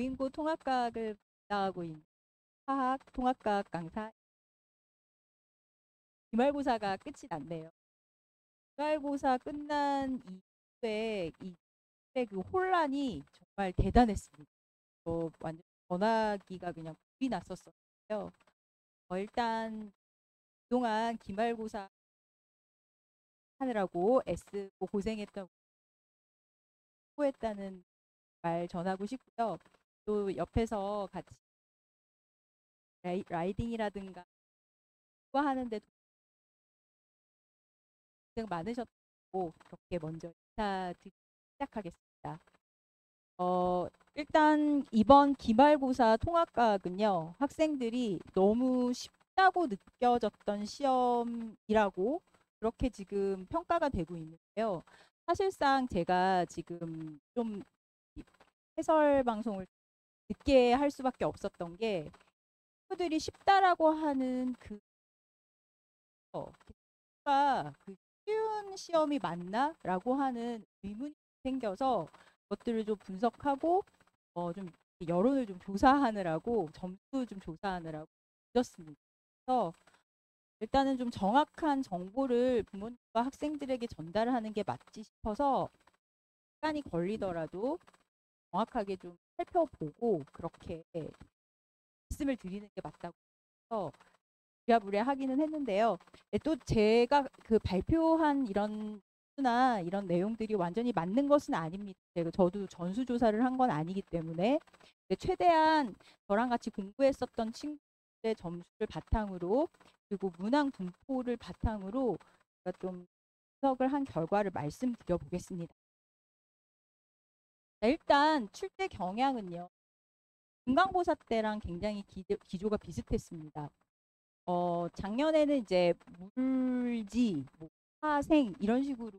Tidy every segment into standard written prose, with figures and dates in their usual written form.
무인고 통합과학을 나가고 있는 화학 통합과학 강사 기말고사가 끝이 났네요. 기말고사 끝난 이후에 그 혼란이 정말 대단했습니다. 완전 전화기가 그냥 불이 났었어요. 일단 그동안 기말고사 하느라고 애쓰고 고생했던 수고했다는 말 전하고 싶고요. 또 옆에서 같이 라이딩이라든가 하는데 고생 많으셨고 그렇게 먼저 인사드리기 시작하겠습니다. 일단 이번 기말고사 통합과학은요, 학생들이 너무 쉽다고 느껴졌던 시험이라고 그렇게 지금 평가가 되고 있는데요. 사실상 제가 지금 좀 해설 방송을 늦게 할 수밖에 없었던 게 친구들이 쉽다라고 하는 그 쉬운 시험이 맞나라고 하는 의문이 생겨서 것들을 좀 분석하고 좀 여론을 좀 조사하느라고 점수 좀 조사하느라고 늦었습니다. 그래서 일단은 좀 정확한 정보를 부모님과 학생들에게 전달하는 게 맞지 싶어서 시간이 걸리더라도 정확하게 좀 살펴보고 그렇게 말씀을 드리는 게 맞다고 해서 부랴부랴 하기는 했는데요. 또 제가 그 발표한 이런 내용들이 완전히 맞는 것은 아닙니다. 저도 전수조사를 한 건 아니기 때문에 최대한 저랑 같이 공부했었던 친구들의 점수를 바탕으로 그리고 문항 분포를 바탕으로 제가 좀 분석을 한 결과를 말씀드려 보겠습니다. 일단 출제 경향은요. 중간고사 때랑 굉장히 기조가 비슷했습니다. 작년에는 이제 물지, 화생 이런 식으로 두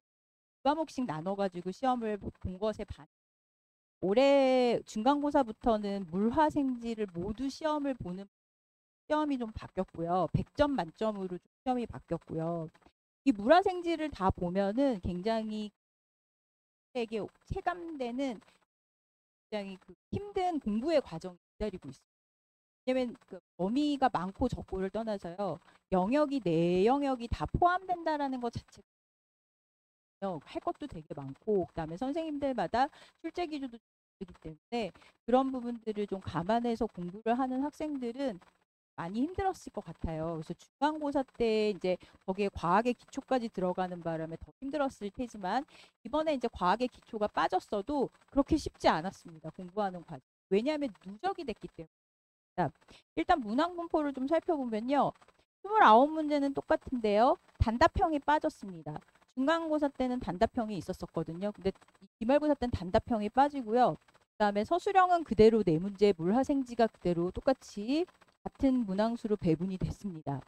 과목씩 나눠가지고 시험을 본 것에 반. 올해 중간고사부터는 물화생지를 모두 시험을 보는 시험이 좀 바뀌었고요. 100점 만점으로 시험이 바뀌었고요. 이 물화생지를 다 보면은 굉장히 체감되는 굉장히 힘든 공부의 과정이 기다리고 있습니다. 왜냐면 범위가 많고 적고를 떠나서요. 내 영역이 다 포함된다라는 것 자체가 할 것도 되게 많고 그다음에 선생님들마다 출제 기준도 다르기 때문에 그런 부분들을 좀 감안해서 공부를 하는 학생들은 많이 힘들었을 것 같아요. 그래서 중간고사 때 이제 거기에 과학의 기초까지 들어가는 바람에 더 힘들었을 테지만 이번에 이제 과학의 기초가 빠졌어도 그렇게 쉽지 않았습니다. 공부하는 과정. 왜냐하면 누적이 됐기 때문에. 일단 문항 분포를 좀 살펴보면요. 29문제는 똑같은데요. 단답형이 빠졌습니다. 중간고사 때는 단답형이 있었었거든요. 근데 기말고사 때는 단답형이 빠지고요. 그다음에 서술형은 그대로 4문제, 물화생지가 그대로 똑같이 같은 문항수로 배분이 됐습니다.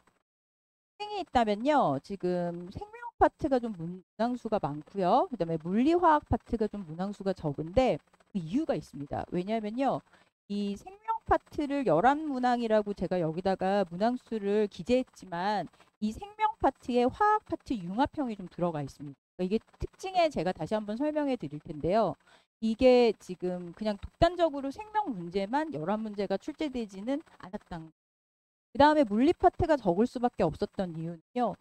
생이 있다면요. 지금 생명 파트가 좀 문항수가 많고요. 그다음에 물리화학 파트가 좀 문항수가 적은데 그 이유가 있습니다. 왜냐하면요. 이 생명 파트를 11문항이라고 제가 여기다가 문항수를 기재했지만 이 생명 파트에 화학 파트 융합형이 좀 들어가 있습니다. 그러니까 이게 특징에 제가 다시 한번 설명해 드릴 텐데요. 이게 지금 그냥 독단적으로 생명 문제만 11문제가 출제되지는 않았던. 그 다음에 물리 파트가 적을 수밖에 없었던 이유는요.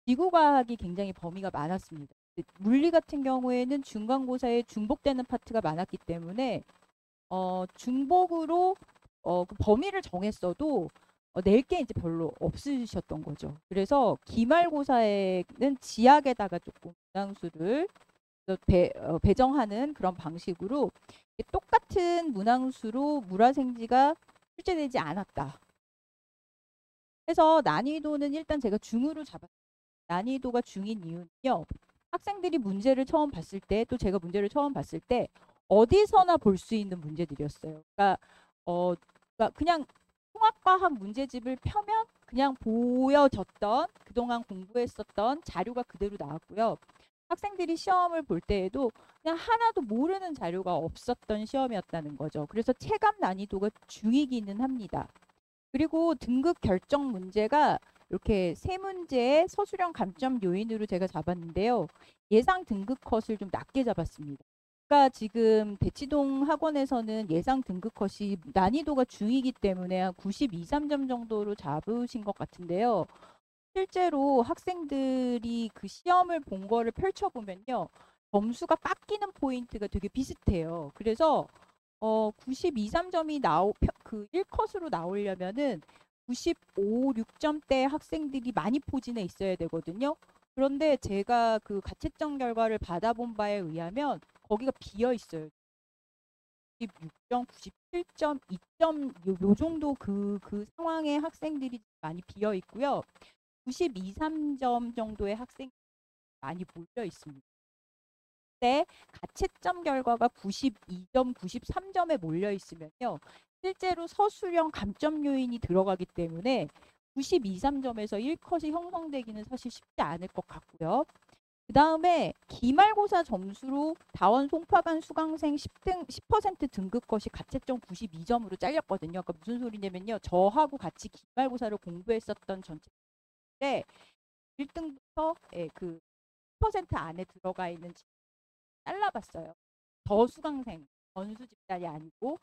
지구과학이 굉장히 범위가 많았습니다. 물리 같은 경우에는 중간고사에 중복되는 파트가 많았기 때문에 중복으로 그 범위를 정했어도 낼 게 이제 별로 없으셨던 거죠. 그래서 기말고사에는 지약에다가 조금 문항수를 배정하는 그런 방식으로 똑같은 문항수로 물화생지가 출제되지 않았다. 그래서 난이도는 일단 제가 중으로 잡았어요. 난이도가 중인 이유는요. 학생들이 문제를 처음 봤을 때 또 제가 문제를 처음 봤을 때 어디서나 볼 수 있는 문제들이었어요. 그러니까 그냥 통합과학 문제집을 펴면 그냥 보여졌던 그동안 공부했었던 자료가 그대로 나왔고요. 학생들이 시험을 볼 때에도 그냥 하나도 모르는 자료가 없었던 시험이었다는 거죠. 그래서 체감 난이도가 중이기는 합니다. 그리고 등급 결정 문제가 이렇게 3문제의 서술형 감점 요인으로 제가 잡았는데요. 예상 등급 컷을 좀 낮게 잡았습니다. 아까 지금 대치동 학원에서는 예상 등급 컷이 난이도가 중이기 때문에 한 92, 3점 정도로 잡으신 것 같은데요. 실제로 학생들이 그 시험을 본 거를 펼쳐보면요. 점수가 깎이는 포인트가 되게 비슷해요. 그래서 92, 3점이 그 1컷으로 나오려면은 95, 6점대 학생들이 많이 포진해 있어야 되거든요. 그런데 제가 그 가채점 결과를 받아본 바에 의하면 거기가 비어 있어요. 96점, 97점, 2점 요 정도 그 상황의 학생들이 많이 비어 있고요. 92, 3점 정도의 학생이 많이 몰려 있습니다. 때 가채점 결과가 92점, 93점에 몰려 있으면요. 실제로 서술형 감점 요인이 들어가기 때문에 92, 3점에서 1컷이 형성되기는 사실 쉽지 않을 것 같고요. 그 다음에 기말고사 점수로 다원 송파관 수강생 10% 등급 컷이 가채점 92점으로 잘렸거든요. 그러니까 무슨 소리냐면요. 저하고 같이 기말고사를 공부했었던 전체 1등부터 그 10% 안에 들어가 있는 잘라봤어요. 저수강생 전수 집단이 아니고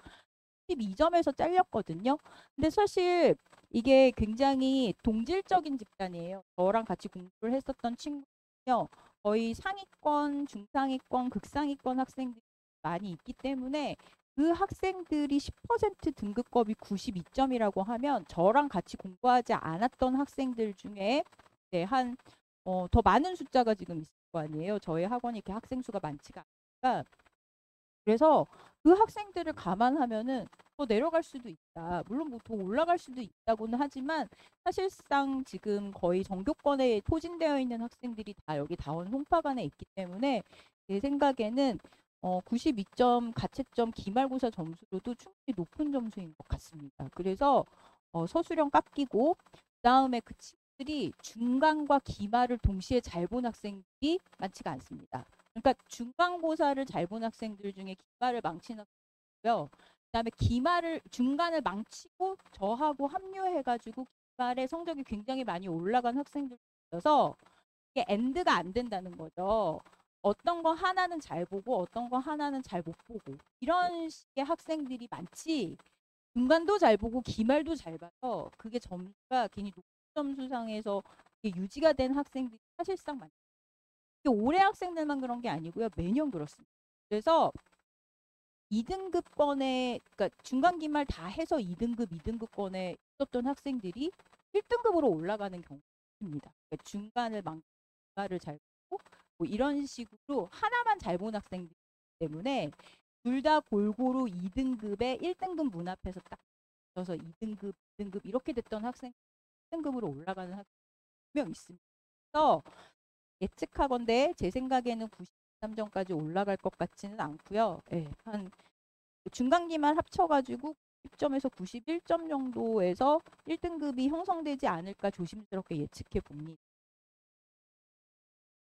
12점에서 잘렸거든요. 근데 사실 이게 굉장히 동질적인 집단이에요. 저랑 같이 공부를 했었던 친구는요. 거의 상위권, 중상위권, 극상위권 학생들이 많이 있기 때문에 그 학생들이 10% 등급급이 92점이라고 하면 저랑 같이 공부하지 않았던 학생들 중에 더 많은 숫자가 지금 있을 거 아니에요. 저희 학원이 이렇게 학생 수가 많지가 않으니까. 그래서 그 학생들을 감안하면은 더 내려갈 수도 있다. 물론 뭐 더 올라갈 수도 있다고는 하지만 사실상 지금 거의 전교권에 포진되어 있는 학생들이 다 여기 다원 송파관에 있기 때문에 제 생각에는 92점 가채점 기말고사 점수로도 충분히 높은 점수인 것 같습니다. 그래서 서술형 깎이고 그다음에 그 친구들이 중간과 기말을 동시에 잘 본 학생들이 많지가 않습니다. 그러니까 중간고사를 잘 본 학생들 중에 기말을 망친 학생이고요. 그다음에 중간을 망치고 저하고 합류해가지고 기말의 성적이 굉장히 많이 올라간 학생들이 있어서 이게 엔드가 안 된다는 거죠. 어떤 거 하나는 잘 보고 어떤 거 하나는 잘 못 보고 이런 식의 학생들이 많지 중간도 잘 보고 기말도 잘 봐서 그게 점수가 괜히 높은 점수상에서 유지가 된 학생들이 사실상 많죠. 올해 학생들만 그런 게 아니고요. 매년 그렇습니다. 그래서 2등급권에 그러니까 중간기말 다 해서 2등급, 2등급권에 있었던 학생들이 1등급으로 올라가는 경우가 있습니다. 그러니까 중간을 기말을 잘 보고 뭐 이런 식으로 하나만 잘 본 학생들 때문에 둘 다 골고루 2등급에 1등급 문 앞에서 딱 붙어서 2등급, 2등급 이렇게 됐던 학생 1등급으로 올라가는 학생 명 있습니다. 그래서 예측하건대 제 생각에는 93점까지 올라갈 것 같지는 않고요. 예, 한 중간기만 합쳐가지고 10점에서 91점 정도에서 1등급이 형성되지 않을까 조심스럽게 예측해 봅니다.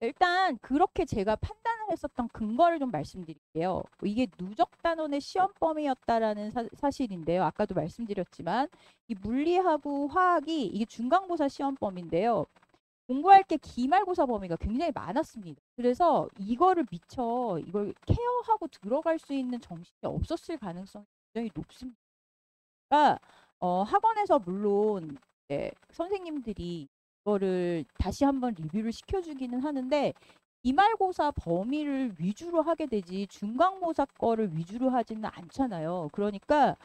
일단 그렇게 제가 판단을 했었던 근거를 좀 말씀드릴게요. 이게 누적 단원의 시험 범위였다라는 사실인데요. 아까도 말씀드렸지만 이 물리하고 화학이 이게 중간고사 시험 범위인데요. 공부할 게 기말고사 범위가 굉장히 많았습니다. 그래서 이걸 케어하고 들어갈 수 있는 정신이 없었을 가능성이 굉장히 높습니다. 그러니까 학원에서 물론 선생님들이 이거를 다시 한번 리뷰를 시켜주기는 하는데 기말고사 범위를 위주로 하게 되지 중간고사 거를 위주로 하지는 않잖아요. 그러니까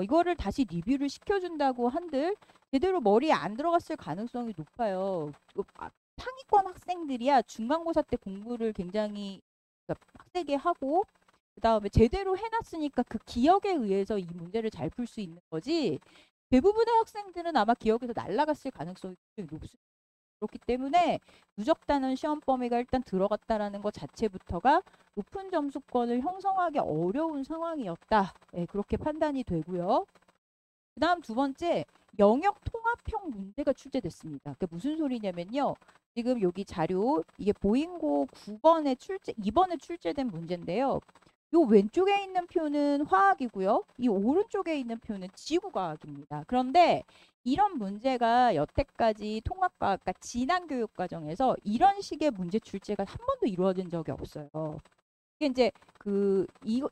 이거를 다시 리뷰를 시켜준다고 한들 제대로 머리에 안 들어갔을 가능성이 높아요. 상위권 학생들이야 중간고사 때 공부를 굉장히 빡세게 하고 그 다음에 제대로 해놨으니까 그 기억에 의해서 이 문제를 잘 풀 수 있는 거지 대부분의 학생들은 아마 기억에서 날아갔을 가능성이 굉장히 높습니다. 그렇기 때문에 누적단원 시험 범위가 일단 들어갔다라는 것 자체부터가 높은 점수권을 형성하기 어려운 상황이었다. 네, 그렇게 판단이 되고요. 그 다음 두 번째, 영역 통합형 문제가 출제됐습니다. 그게 무슨 소리냐면요. 지금 여기 자료, 이게 보인고 2번에 출제된 문제인데요. 요 왼쪽에 있는 표는 화학이고요. 이 오른쪽에 있는 표는 지구과학입니다. 그런데 이런 문제가 여태까지 통합과학, 그러니까 진학교육 과정에서 이런 식의 문제 출제가 한 번도 이루어진 적이 없어요. 이게 이제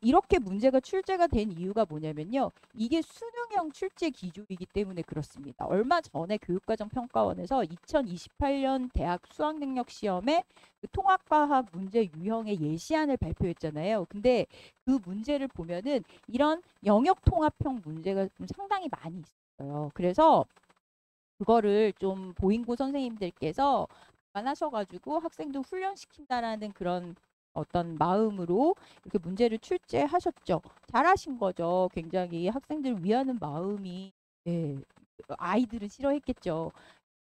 이렇게 문제가 출제가 된 이유가 뭐냐면요. 이게 수능형 출제 기조이기 때문에 그렇습니다. 얼마 전에 교육과정평가원에서 2028년 대학 수학능력 시험에 그 통합과학 문제 유형의 예시안을 발표했잖아요. 근데 그 문제를 보면은 이런 영역 통합형 문제가 좀 상당히 많이 있어요. 그래서 그거를 좀 보잉고 선생님들께서 하셔가지고 학생도 훈련시킨다라는 그런 어떤 마음으로 이렇게 문제를 출제하셨죠. 잘하신 거죠. 굉장히 학생들 위하는 마음이, 예, 아이들은 싫어했겠죠.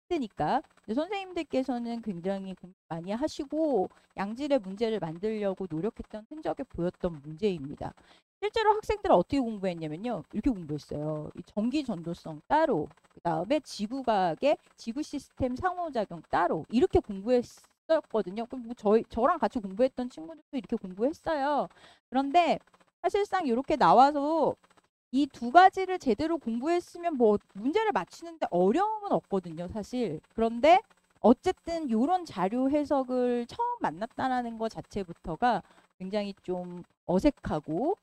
힘드니까. 선생님들께서는 굉장히 고민 많이 하시고 양질의 문제를 만들려고 노력했던 흔적이 보였던 문제입니다. 실제로 학생들은 어떻게 공부했냐면요. 이렇게 공부했어요. 이 전기 전도성 따로, 그 다음에 지구과학의 지구 시스템 상호작용 따로 이렇게 공부했었거든요. 그럼 뭐 저랑 같이 공부했던 친구들도 이렇게 공부했어요. 그런데 사실상 이렇게 나와서 이 두 가지를 제대로 공부했으면 뭐 문제를 맞히는데 어려움은 없거든요, 사실. 그런데 어쨌든 이런 자료 해석을 처음 만났다라는 것 자체부터가 굉장히 좀 어색하고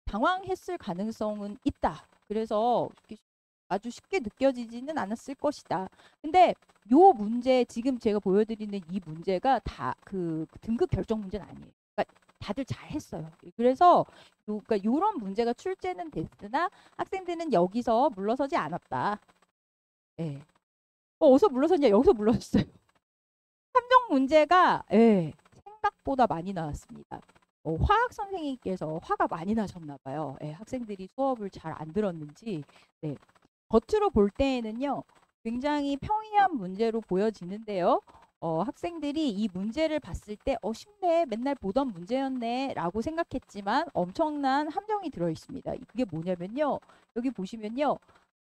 당황했을 가능성은 있다. 그래서 아주 쉽게 느껴지지는 않았을 것이다. 근데 요 문제 지금 제가 보여드리는 이 문제가 다 그 등급 결정 문제는 아니에요. 그러니까 다들 잘 했어요. 그래서 그러니까 요런 문제가 출제는 됐으나 학생들은 여기서 물러서지 않았다. 예. 어디서 물러섰냐? 여기서 물러섰어요. 함정 문제가 생각보다 많이 나왔습니다. 화학 선생님께서 화가 많이 나셨나 봐요. 학생들이 수업을 잘 안 들었는지. 네. 겉으로 볼 때에는요. 굉장히 평이한 문제로 보여지는데요. 학생들이 이 문제를 봤을 때 쉽네. 맨날 보던 문제였네. 라고 생각했지만 엄청난 함정이 들어있습니다. 그게 뭐냐면요. 여기 보시면요.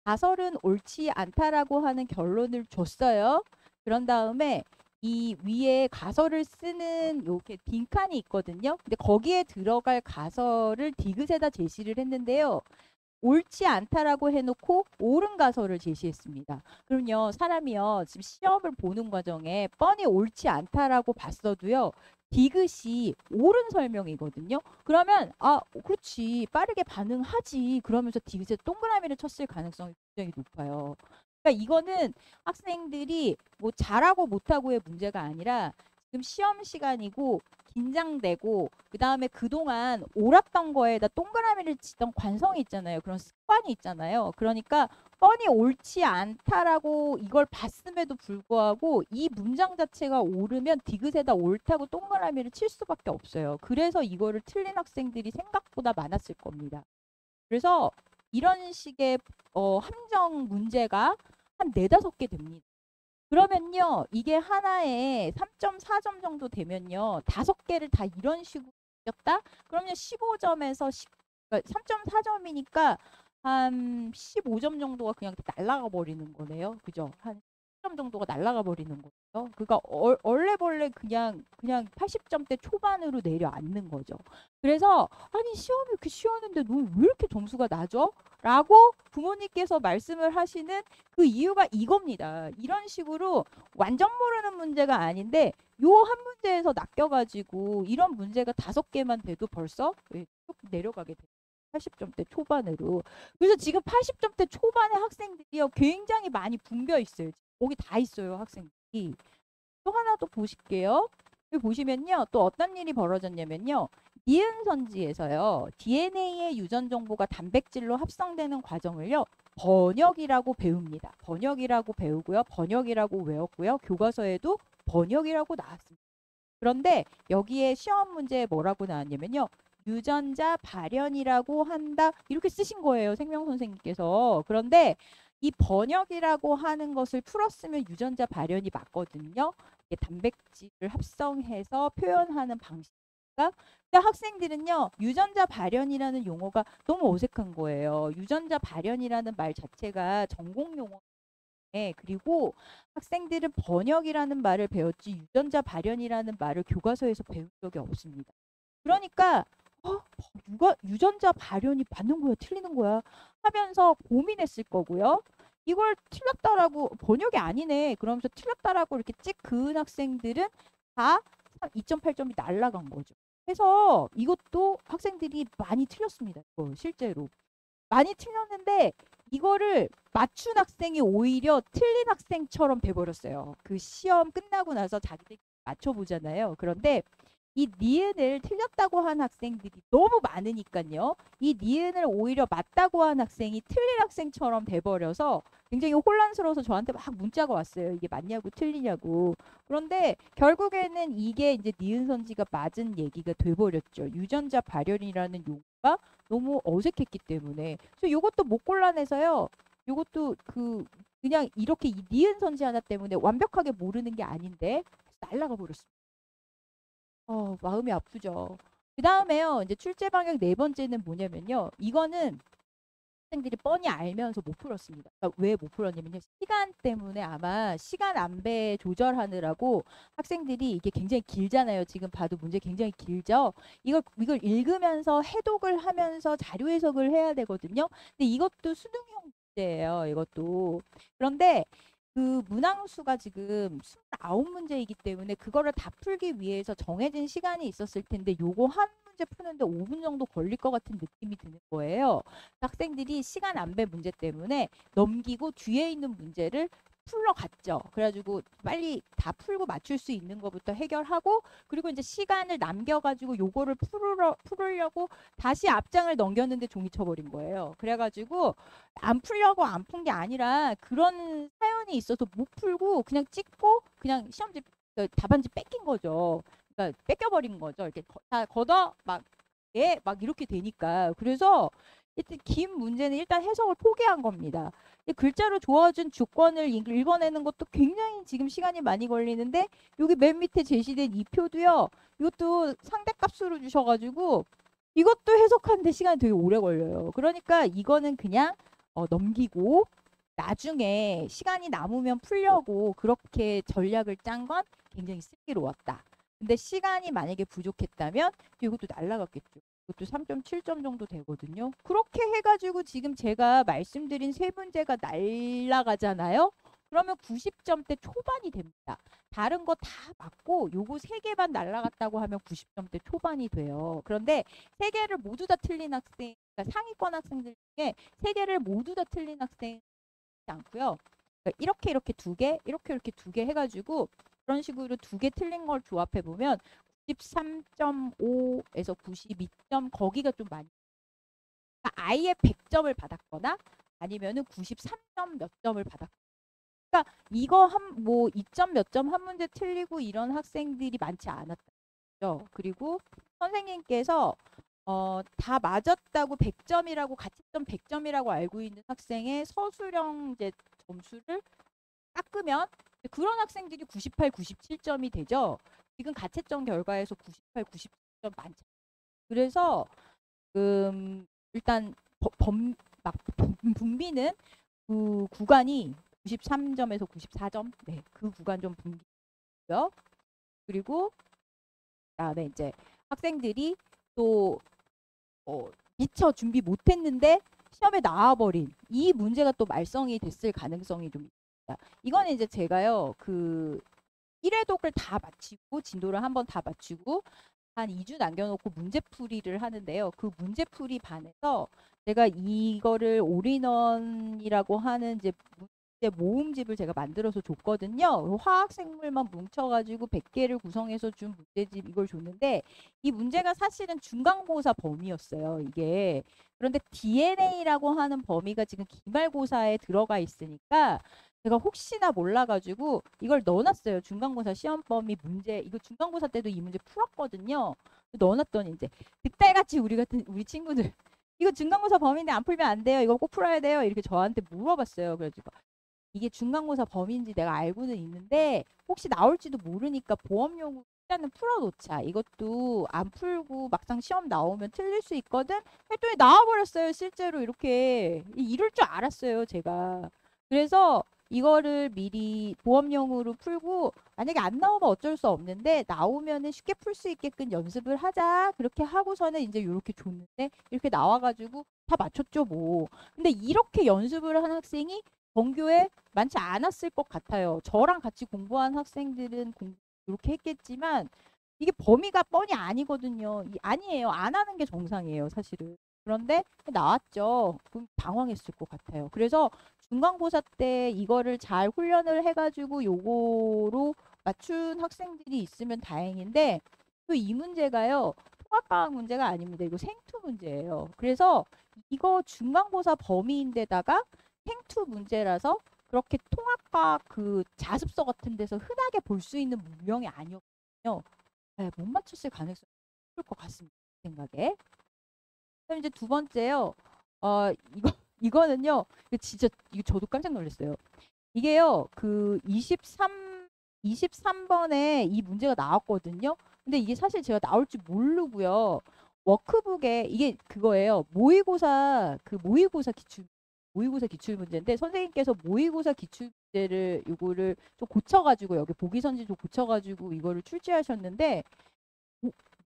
가설은 옳지 않다라고 하는 결론을 줬어요. 그런 다음에 이 위에 가설을 쓰는 이렇게 빈칸이 있거든요. 근데 거기에 들어갈 가설을 디귿에다 제시를 했는데요. 옳지 않다라고 해놓고 옳은 가설을 제시했습니다. 그럼요, 사람이요, 지금 시험을 보는 과정에 뻔히 옳지 않다라고 봤어도요, 디귿이 옳은 설명이거든요. 그러면 그렇지, 빠르게 반응하지. 그러면서 디귿에 동그라미를 쳤을 가능성이 굉장히 높아요. 그러니까 이거는 학생들이 뭐 잘하고 못하고의 문제가 아니라 지금 시험 시간이고 긴장되고 그 다음에 그동안 옳았던 거에다 동그라미를 치던 관성이 있잖아요. 그런 습관이 있잖아요. 그러니까 뻔히 옳지 않다라고 이걸 봤음에도 불구하고 이 문장 자체가 옳으면 디귿에다 옳다고 동그라미를 칠 수밖에 없어요. 그래서 이거를 틀린 학생들이 생각보다 많았을 겁니다. 그래서 이런 식의 함정 문제가 한 4~5개 됩니다. 그러면요, 이게 하나에 3.4점 정도 되면요, 5개를 다 이런 식으로 이겼다? 그러면 15점에서 3.4점이니까 한 15점 정도가 그냥 날아가 버리는 거네요. 그죠? 한 10점 정도가 날아가 버리는 거죠. 그러니까 얼레벌레 그냥 80점대 초반으로 내려앉는 거죠. 그래서 아니 시험이 이렇게 쉬웠는데 너 왜 이렇게 점수가 낮아? 라고 부모님께서 말씀을 하시는 그 이유가 이겁니다. 이런 식으로 완전 모르는 문제가 아닌데 요 한 문제에서 낚여가지고 이런 문제가 5개만 돼도 벌써 쭉 내려가게 돼요. 80점대 초반으로. 그래서 지금 80점대 초반의 학생들이요. 굉장히 많이 붐벼 있어요. 거기 다 있어요. 학생들이. 또 하나 또 보실게요. 여기 보시면요. 또 어떤 일이 벌어졌냐면요. 니은 선지에서요. DNA의 유전 정보가 단백질로 합성되는 과정을요. 번역이라고 배웁니다. 번역이라고 배우고요. 번역이라고 외웠고요. 교과서에도 번역이라고 나왔습니다. 그런데 여기에 시험 문제에 뭐라고 나왔냐면요. 유전자 발현이라고 한다. 이렇게 쓰신 거예요. 생명 선생님께서. 그런데 이 번역이라고 하는 것을 풀었으면 유전자 발현이 맞거든요. 이게 단백질을 합성해서 표현하는 방식이니까. 근데 학생들은요. 유전자 발현이라는 용어가 너무 어색한 거예요. 유전자 발현이라는 말 자체가 전공 용어. 그리고 학생들은 번역이라는 말을 배웠지 유전자 발현이라는 말을 교과서에서 배운 적이 없습니다. 그러니까 유전자 발현이 맞는 거야 틀리는 거야 하면서 고민했을 거고요. 이걸 틀렸다라고 번역이 아니네 그러면서 틀렸다라고 이렇게 찍 그은 학생들은 다 2.8점이 날라간 거죠. 해서 이것도 학생들이 많이 틀렸습니다. 실제로. 많이 틀렸는데 이거를 맞춘 학생이 오히려 틀린 학생처럼 돼버렸어요. 그 시험 끝나고 나서 자기들이 맞춰보잖아요. 그런데 이 니은을 틀렸다고 한 학생들이 너무 많으니까요. 이 니은을 오히려 맞다고 한 학생이 틀린 학생처럼 돼버려서 굉장히 혼란스러워서 저한테 막 문자가 왔어요. 이게 맞냐고 틀리냐고. 그런데 결국에는 이게 이제 니은 선지가 맞은 얘기가 돼버렸죠. 유전자 발현이라는 용어가 너무 어색했기 때문에. 그래서 이것도 못 골라내서요. 이것도 그냥 이렇게 이 니은 선지 하나 때문에 완벽하게 모르는 게 아닌데 날라가 버렸습니다. 마음이 아프죠. 그 다음에요. 이제 출제 방향 네 번째는 뭐냐면요. 이거는 학생들이 뻔히 알면서 못 풀었습니다. 그러니까 왜 못 풀었냐면요. 시간 때문에 아마 시간 안배 조절하느라고 학생들이 이게 굉장히 길잖아요. 지금 봐도 문제 굉장히 길죠. 이걸 읽으면서 해독을 하면서 자료 해석을 해야 되거든요. 근데 이것도 수능형 문제예요. 이것도. 그런데 그 문항수가 지금 29문제이기 때문에 그거를 다 풀기 위해서 정해진 시간이 있었을 텐데 요거 한 문제 푸는데 5분 정도 걸릴 것 같은 느낌이 드는 거예요. 학생들이 시간 안배 문제 때문에 넘기고 뒤에 있는 문제를 풀러갔죠. 그래가지고 빨리 다 풀고 맞출 수 있는 것부터 해결하고 그리고 이제 시간을 남겨가지고 요거를 풀으려고 다시 앞장을 넘겼는데 종이 쳐버린 거예요. 그래가지고 안 풀려고 안 푼 게 아니라 그런 사연이 있어서 못 풀고 그냥 찍고 그냥 시험지 답안지 뺏긴 거죠. 그러니까 뺏겨버린 거죠. 이렇게 다 걷어 막 이렇게 되니까. 그래서 일단 긴 문제는 일단 해석을 포기한 겁니다. 글자로 주어진 조건을 읽어내는 것도 굉장히 지금 시간이 많이 걸리는데 여기 맨 밑에 제시된 이 표도요. 이것도 상대값으로 주셔가지고 이것도 해석하는데 시간이 되게 오래 걸려요. 그러니까 이거는 그냥 넘기고 나중에 시간이 남으면 풀려고 그렇게 전략을 짠 건 굉장히 슬기로웠다. 근데 시간이 만약에 부족했다면 이것도 날라갔겠죠. 이것도 3.7점 정도 되거든요. 그렇게 해가지고 지금 제가 말씀드린 세 문제가 날라가잖아요. 그러면 90점대 초반이 됩니다. 다른 거 다 맞고 요거 세 개만 날라갔다고 하면 90점대 초반이 돼요. 그런데 세 개를 모두 다 틀린 학생, 그러니까 상위권 학생들 중에 세 개를 모두 다 틀린 학생이 않고요. 그러니까 이렇게 두 개, 이렇게 두 개 해가지고 그런 식으로 두 개 틀린 걸 조합해 보면 93.5에서 92점 거기가 좀 많이. 그러니까 아예 100점을 받았거나 아니면은 93점 몇 점을 받았거나. 그러니까 이거 뭐 2점 몇 점 한 문제 틀리고 이런 학생들이 많지 않았죠. 그리고 선생님께서 다 맞았다고 100점이라고 가채점 100점이라고 알고 있는 학생의 서술형 이제 점수를 깎으면 그런 학생들이 98, 97점이 되죠. 지금 가채점 결과에서 98, 97점 많죠. 그래서 일단 분비는 그 구간이 93점에서 94점, 네, 그 구간 좀 분비고요. 그리고 그다음에 이제 학생들이 또 미처 준비 못했는데 시험에 나와버린 이 문제가 또 말썽이 됐을 가능성이 좀 있습니다. 이거는 이제 제가요 그 1회독을 다 마치고 진도를 한번 다 마치고 한 2주 남겨놓고 문제풀이를 하는데요. 그 문제풀이 반에서 제가 이거를 올인원이라고 하는 이제 모음집을 제가 만들어서 줬거든요. 화학생물만 뭉쳐가지고 100개를 구성해서 준 문제집 이걸 줬는데 이 문제가 사실은 중간고사 범위였어요. 이게. 그런데 DNA라고 하는 범위가 지금 기말고사에 들어가 있으니까 제가 혹시나 몰라가지고 이걸 넣어놨어요. 중간고사 시험 범위 문제. 이거 중간고사 때도 이 문제 풀었거든요. 넣어놨더니 이제 득달같이 우리 친구들 이거 중간고사 범위인데 안 풀면 안 돼요. 이거 꼭 풀어야 돼요. 이렇게 저한테 물어봤어요. 그래가지고 이게 중간고사 범위인지 내가 알고는 있는데 혹시 나올지도 모르니까 보험용으로 일단은 풀어놓자. 이것도 안 풀고 막상 시험 나오면 틀릴 수 있거든. 했더니 나와버렸어요. 실제로 이렇게. 이럴 줄 알았어요. 제가. 그래서 이거를 미리 보험용으로 풀고 만약에 안 나오면 어쩔 수 없는데 나오면은 쉽게 풀 수 있게끔 연습을 하자. 그렇게 하고서는 이제 이렇게 줬는데 이렇게 나와가지고 다 맞췄죠 뭐. 근데 이렇게 연습을 한 학생이 전교에 많지 않았을 것 같아요. 저랑 같이 공부한 학생들은 이렇게 했겠지만 이게 범위가 뻔히 아니거든요. 아니에요. 안 하는 게 정상이에요, 사실은. 그런데 나왔죠. 그럼 당황했을 것 같아요. 그래서 중간고사 때 이거를 잘 훈련을 해가지고 요거로 맞춘 학생들이 있으면 다행인데 또 이 문제가요. 통합과학 문제가 아닙니다. 이거 생투 문제예요. 그래서 이거 중간고사 범위인데다가 생투 문제라서 그렇게 통합과학 그 자습서 같은 데서 흔하게 볼 수 있는 문명이 아니었거든요. 네, 못 맞췄을 가능성이 있을 것 같습니다. 제 생각에. 그럼 이제 두 번째요. 이거는요. 이거 진짜 이거 저도 깜짝 놀랐어요. 이게요. 그 23번에 이 문제가 나왔거든요. 근데 이게 사실 제가 나올 줄 모르고요. 워크북에 이게 그거예요. 모의고사 기출 문제인데 선생님께서 모의고사 기출 문제를 요거를 좀 고쳐가지고 여기 보기 선지 좀 고쳐가지고 이거를 출제하셨는데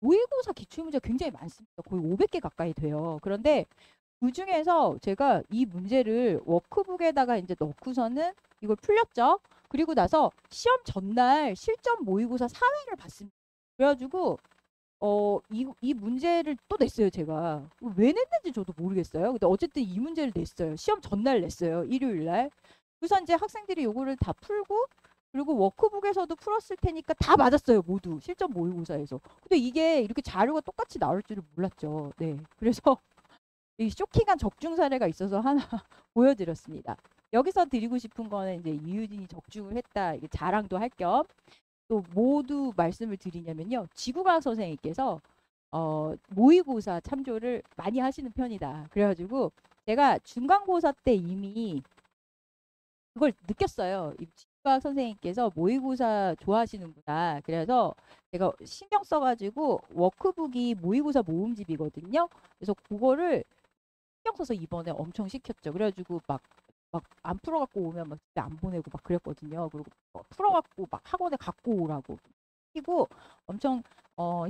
모의고사 기출 문제가 굉장히 많습니다. 거의 500개 가까이 돼요. 그런데 그 중에서 제가 이 문제를 워크북에다가 이제 넣고서는 이걸 풀렸죠. 그리고 나서 시험 전날 실전 모의고사 사회를 봤습니다. 그래가지고 이 문제를 또 냈어요, 제가. 왜 냈는지 저도 모르겠어요. 근데 어쨌든 이 문제를 냈어요. 시험 전날 냈어요, 일요일 날. 그래서 이제 학생들이 요거를 다 풀고 그리고 워크북에서도 풀었을 테니까 다 맞았어요, 모두. 실전 모의고사에서. 근데 이게 이렇게 자료가 똑같이 나올 줄은 몰랐죠. 네. 그래서 이 쇼킹한 적중 사례가 있어서 하나 보여드렸습니다. 여기서 드리고 싶은 거는 이제 이유진이 적중을 했다. 이게 자랑도 할 겸 또 모두 말씀을 드리냐면요. 지구과학 선생님께서 모의고사 참조를 많이 하시는 편이다. 그래가지고 제가 중간고사 때 이미 그걸 느꼈어요. 이 지구과학 선생님께서 모의고사 좋아하시는구나. 그래서 제가 신경 써가지고 워크북이 모의고사 모음집이거든요. 그래서 그거를 신경 써서 이번에 엄청 시켰죠. 그래가지고 막 안 풀어갖고 오면 막 집에 안 보내고 막 그랬거든요. 그리고 풀어갖고 막 학원에 갖고 오라고 시키고 엄청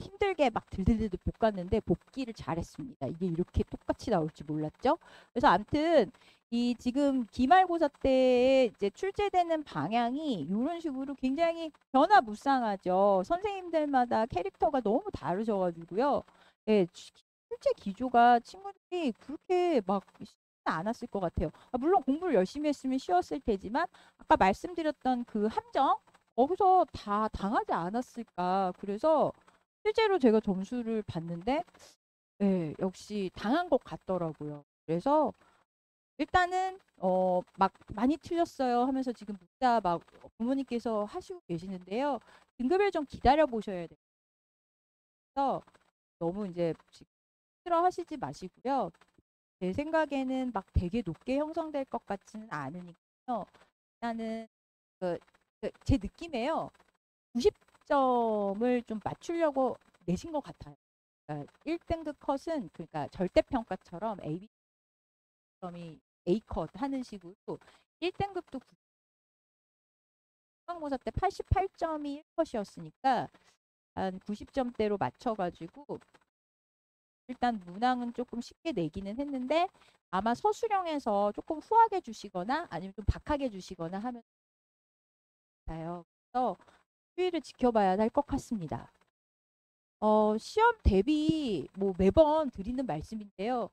힘들게 막 들들들 볶았는데 볶기를 잘했습니다. 이게 이렇게 똑같이 나올지 몰랐죠. 그래서 아무튼 이 지금 기말고사 때 이제 출제되는 방향이 이런 식으로 굉장히 변화무쌍하죠. 선생님들마다 캐릭터가 너무 다르셔가지고요. 예, 실제 기조가 친구들이 그렇게 막 쉽지 않았을 것 같아요. 물론 공부를 열심히 했으면 쉬웠을 테지만 아까 말씀드렸던 그 함정 거기서 다 당하지 않았을까. 그래서 실제로 제가 점수를 봤는데 네, 역시 당한 것 같더라고요. 그래서 일단은 막 많이 틀렸어요 하면서 지금 문자 막 부모님께서 하시고 계시는데요. 등급을 좀 기다려 보셔야 돼요. 그래서 너무 이제 힘들어 하시지 마시고요. 제 생각에는 막 되게 높게 형성될 것 같지는 않으니까요. 일단은 그, 제 느낌에요. 90점을 좀 맞추려고 내신 것 같아요. 그러니까 1등급 컷은 그러니까 절대평가처럼 A점이 A컷 하는 식으로 1등급도 중간고사 때 88점이 1컷이었으니까 한 90점대로 맞춰가지고 일단 문항은 조금 쉽게 내기는 했는데 아마 서술형에서 조금 후하게 주시거나 아니면 좀 박하게 주시거나 하면 돼요. 그래서 수위를 지켜봐야 할 것 같습니다. 시험 대비 뭐 매번 드리는 말씀인데요.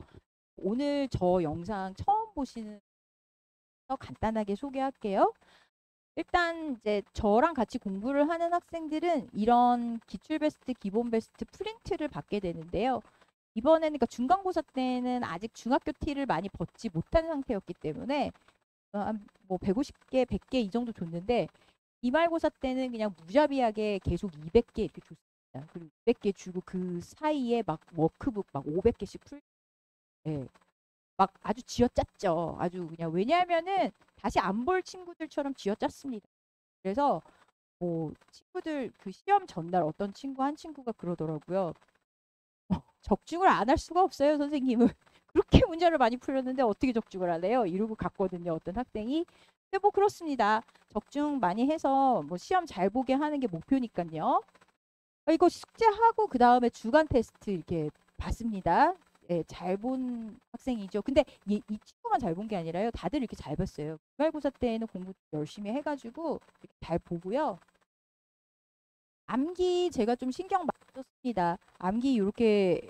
오늘 저 영상 처음 보시는 거 간단하게 소개할게요. 일단 이제 저랑 같이 공부를 하는 학생들은 이런 기출 베스트, 기본 베스트 프린트를 받게 되는데요. 이번에는 그러니까 중간고사 때는 아직 중학교 티를 많이 벗지 못한 상태였기 때문에 뭐 150개, 100개 이 정도 줬는데 기말고사 때는 그냥 무자비하게 계속 200개 이렇게 줬습니다. 그리고 200개 주고 그 사이에 막 워크북 막 500개씩 예, 막 아주 쥐어짰죠. 아주 그냥 왜냐하면은 다시 안 볼 친구들처럼 쥐어짰습니다. 그래서 뭐 친구들 그 시험 전날 어떤 친구 한 친구가 그러더라고요. 적중을 안 할 수가 없어요, 선생님은. 그렇게 문제를 많이 풀렸는데 어떻게 적중을 하래요? 이러고 갔거든요, 어떤 학생이. 근데 뭐 그렇습니다. 적중 많이 해서 뭐 시험 잘 보게 하는 게 목표니까요. 이거 숙제하고 그 다음에 주간 테스트 이렇게 봤습니다. 예, 잘 본 학생이죠. 근데 이 친구만 잘 본 게 아니라요. 다들 이렇게 잘 봤어요. 기말고사 때에는 공부 열심히 해가지고 이렇게 잘 보고요. 암기 제가 좀 신경 많이 썼습니다. 암기 요렇게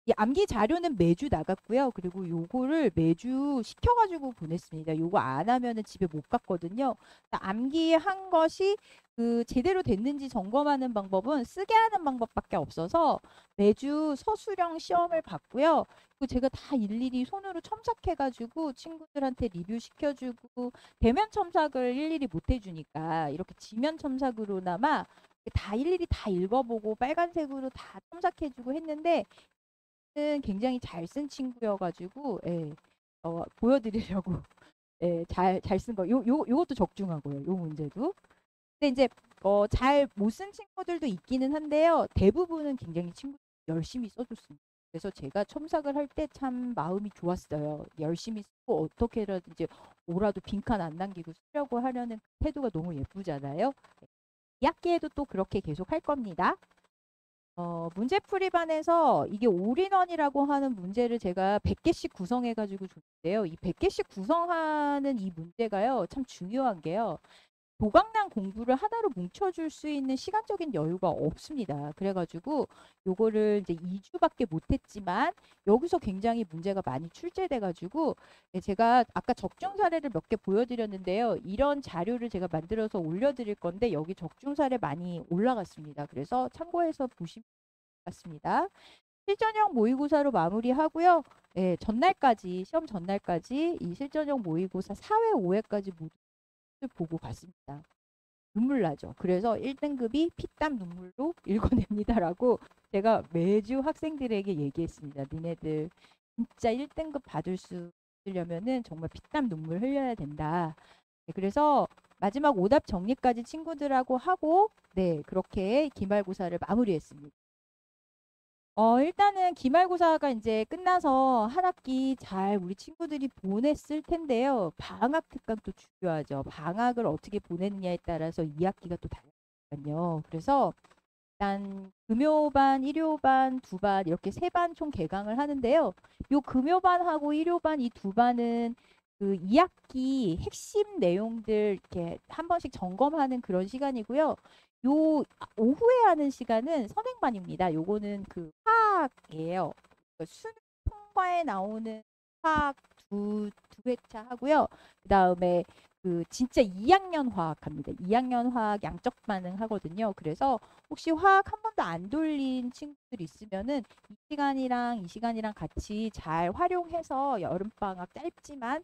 이 암기 자료는 매주 나갔고요. 그리고 요거를 매주 시켜가지고 보냈습니다. 요거 안 하면은 집에 못 갔거든요. 암기한 것이 그 제대로 됐는지 점검하는 방법은 쓰게 하는 방법밖에 없어서 매주 서술형 시험을 봤고요. 그 제가 다 일일이 손으로 첨삭해가지고 친구들한테 리뷰 시켜주고 대면 첨삭을 일일이 못 해주니까 이렇게 지면 첨삭으로나마 다 일일이 다 읽어보고 빨간색으로 다 첨삭해주고 했는데 는 굉장히 잘 쓴 친구여가지고 예, 보여드리려고 예, 잘 쓴 거. 요것도 적중하고요. 요 문제도. 근데 이제 잘 못 쓴 친구들도 있기는 한데요. 대부분은 굉장히 친구 열심히 써줬습니다. 그래서 제가 첨삭을 할 때 참 마음이 좋았어요. 열심히 쓰고 어떻게라든지 오라도 빈칸 안 남기고 쓰려고 하려는 태도가 너무 예쁘잖아요. 2학기에도 또 그렇게 계속 할 겁니다. 문제풀이반에서 이게 올인원이라고 하는 문제를 제가 100개씩 구성해가지고 줬는데요. 이 100개씩 구성하는 이 문제가요, 참 중요한 게요. 도강란 공부를 하나로 뭉쳐줄 수 있는 시간적인 여유가 없습니다. 그래가지고 요거를 이제 2주밖에 못했지만 여기서 굉장히 문제가 많이 출제돼가지고 제가 아까 적중 사례를 몇 개 보여드렸는데요. 이런 자료를 제가 만들어서 올려드릴 건데 여기 적중 사례 많이 올라갔습니다. 그래서 참고해서 보시면 같습니다. 실전형 모의고사로 마무리하고요. 예, 전날까지 시험 전날까지 이 실전형 모의고사 4회 5회까지 모두 보고 갔습니다. 눈물 나죠. 그래서 1등급이 피땀 눈물로 읽어냅니다라고 제가 매주 학생들에게 얘기했습니다. 니네들 진짜 1등급 받을 수 있으려면은 정말 피땀 눈물 흘려야 된다. 네, 그래서 마지막 오답 정리까지 친구들하고 하고 네, 그렇게 기말고사를 마무리했습니다. 일단은 기말고사가 이제 끝나서 한 학기 잘 우리 친구들이 보냈을 텐데요. 방학 특강도 중요하죠. 방학을 어떻게 보내느냐에 따라서 2학기가 또 달라요. 그래서 일단 금요반, 일요반, 두 반 이렇게 세 반 총 개강을 하는데요. 요 금요반하고 일요반 이 두 반은 그 2학기 핵심 내용들 이렇게 한 번씩 점검하는 그런 시간이고요. 요 오후에 하는 시간은 선행반입니다. 요거는 그 화학이에요. 그 수능 통과에 나오는 화학 두 회차 하고요. 그 다음에 그 진짜 2학년 화학 합니다. 2학년 화학 양적 반응 하거든요. 그래서 혹시 화학 한 번도 안 돌린 친구들 있으면은 이 시간이랑 같이 잘 활용해서 여름방학 짧지만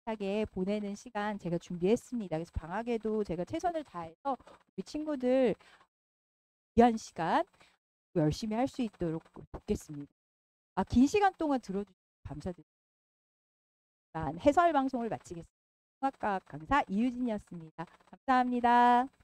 하게 보내는 시간 제가 준비했습니다. 그래서 방학에도 제가 최선을 다해서 우리 친구들 위한 시간 열심히 할 수 있도록 돕겠습니다. 긴 시간 동안 들어주셔서 감사드립니다. 해설 방송을 마치겠습니다. 통합과학 강사 이유진이었습니다. 감사합니다.